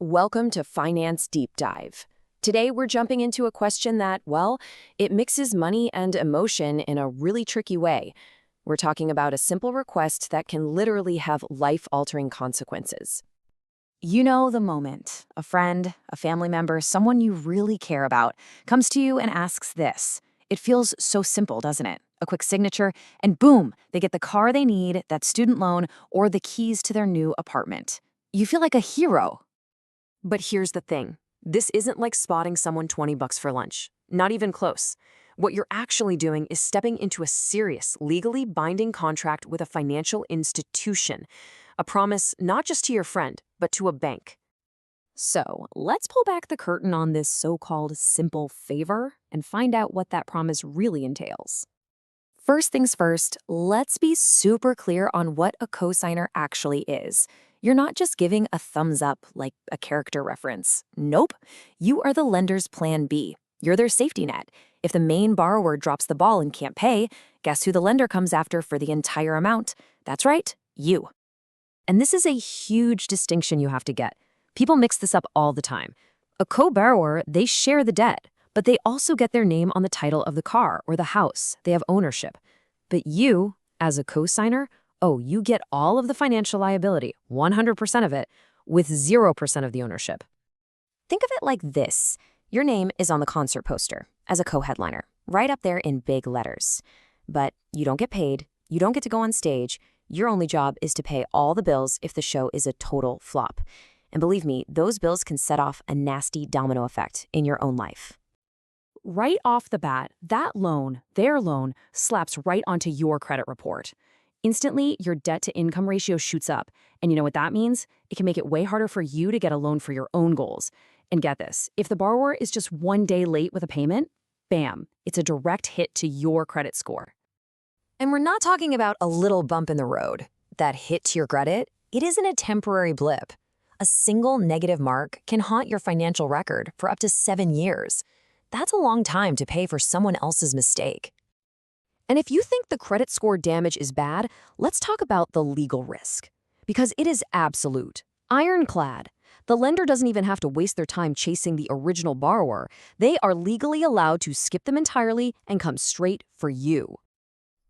Welcome to Finance Deep Dive. Today, we're jumping into a question that, well, it mixes money and emotion in a really tricky way. We're talking about a simple request that can literally have life-altering consequences. You know the moment a friend, a family member, someone you really care about comes to you and asks this. It feels so simple, doesn't it? A quick signature, and boom, they get the car they need, that student loan, or the keys to their new apartment. You feel like a hero. But here's the thing. This isn't like spotting someone 20 bucks for lunch. Not even close. What you're actually doing is stepping into a serious, legally binding contract with a financial institution. A promise not just to your friend, but to a bank. So, let's pull back the curtain on this so-called simple favor and find out what that promise really entails. First things first, let's be super clear on what a cosigner actually is. You're not just giving a thumbs up like a character reference. Nope. You are the lender's plan B. You're their safety net. If the main borrower drops the ball and can't pay, guess who the lender comes after for the entire amount? That's right, you. And this is a huge distinction you have to get. People mix this up all the time. A co-borrower, they share the debt, but they also get their name on the title of the car or the house. They have ownership. But you, as a cosigner, oh, you get all of the financial liability, 100% of it, with 0% of the ownership. Think of it like this. Your name is on the concert poster as a co-headliner, right up there in big letters. But you don't get paid, you don't get to go on stage. Your only job is to pay all the bills if the show is a total flop. And believe me, those bills can set off a nasty domino effect in your own life. Right off the bat, that loan, their loan, slaps right onto your credit report. Instantly, your debt-to-income ratio shoots up. And you know what that means? It can make it way harder for you to get a loan for your own goals. And get this, if the borrower is just one day late with a payment, bam, it's a direct hit to your credit score. And we're not talking about a little bump in the road. That hit to your credit, it isn't a temporary blip. A single negative mark can haunt your financial record for up to 7 years. That's a long time to pay for someone else's mistake. And if you think the credit score damage is bad, let's talk about the legal risk. Because it is absolute, ironclad. The lender doesn't even have to waste their time chasing the original borrower. They are legally allowed to skip them entirely and come straight for you.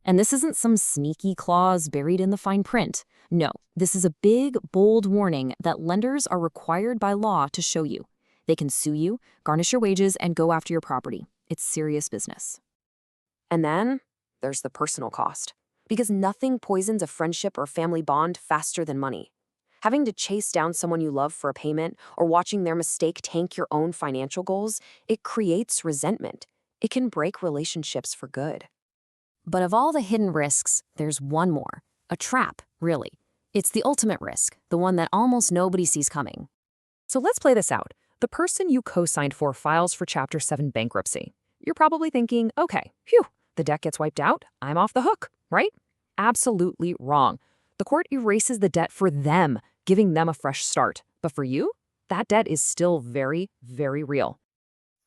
And this isn't some sneaky clause buried in the fine print. No, this is a big, bold warning that lenders are required by law to show you. They can sue you, garnish your wages, and go after your property. It's serious business. And then there's the personal cost. Because nothing poisons a friendship or family bond faster than money. Having to chase down someone you love for a payment or watching their mistake tank your own financial goals, it creates resentment. It can break relationships for good. But of all the hidden risks, there's one more. A trap, really. It's the ultimate risk, the one that almost nobody sees coming. So let's play this out. The person you co-signed for files for Chapter 7 bankruptcy. You're probably thinking, okay, phew, the debt gets wiped out, I'm off the hook, right? Absolutely wrong. The court erases the debt for them, giving them a fresh start. But for you, that debt is still very, very real.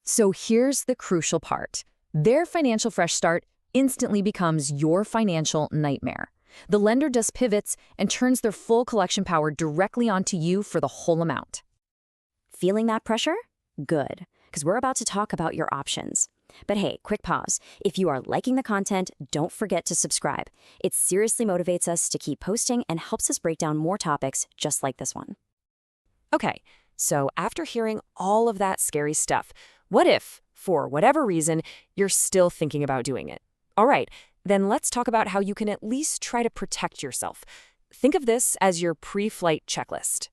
So here's the crucial part. Their financial fresh start instantly becomes your financial nightmare. The lender just pivots and turns their full collection power directly onto you for the whole amount. Feeling that pressure? Good, because we're about to talk about your options. But hey, quick pause. If you are liking the content, don't forget to subscribe. It seriously motivates us to keep posting and helps us break down more topics just like this one. Okay, so after hearing all of that scary stuff, what if, for whatever reason, you're still thinking about doing it? All right, then let's talk about how you can at least try to protect yourself. Think of this as your pre-flight checklist.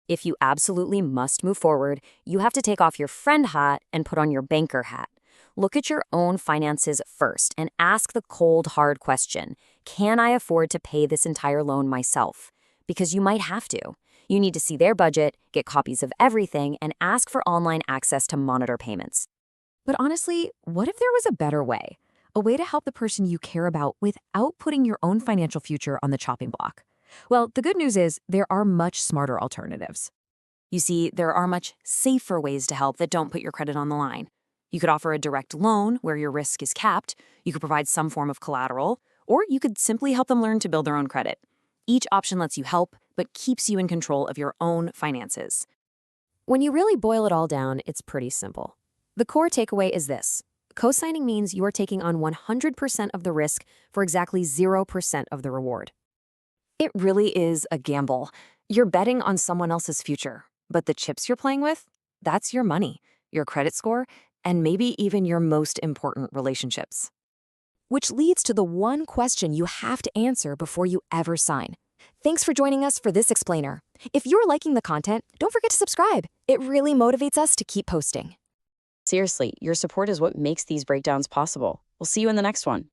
If you absolutely must move forward, you have to take off your friend hat and put on your banker hat. Look at your own finances first and ask the cold, hard question. Can I afford to pay this entire loan myself? Because you might have to. You need to see their budget, get copies of everything, and ask for online access to monitor payments. But honestly, what if there was a better way? A way to help the person you care about without putting your own financial future on the chopping block? Well, the good news is there are much smarter alternatives. You see, there are much safer ways to help that don't put your credit on the line. You could offer a direct loan where your risk is capped, you could provide some form of collateral, or you could simply help them learn to build their own credit. Each option lets you help, but keeps you in control of your own finances. When you really boil it all down, it's pretty simple. The core takeaway is this. Co-signing means you are taking on 100% of the risk for exactly 0% of the reward. It really is a gamble. You're betting on someone else's future, but the chips you're playing with, that's your money, your credit score, and maybe even your most important relationships. Which leads to the one question you have to answer before you ever sign. Thanks for joining us for this explainer. If you're liking the content, don't forget to subscribe. It really motivates us to keep posting. Seriously, your support is what makes these breakdowns possible. We'll see you in the next one.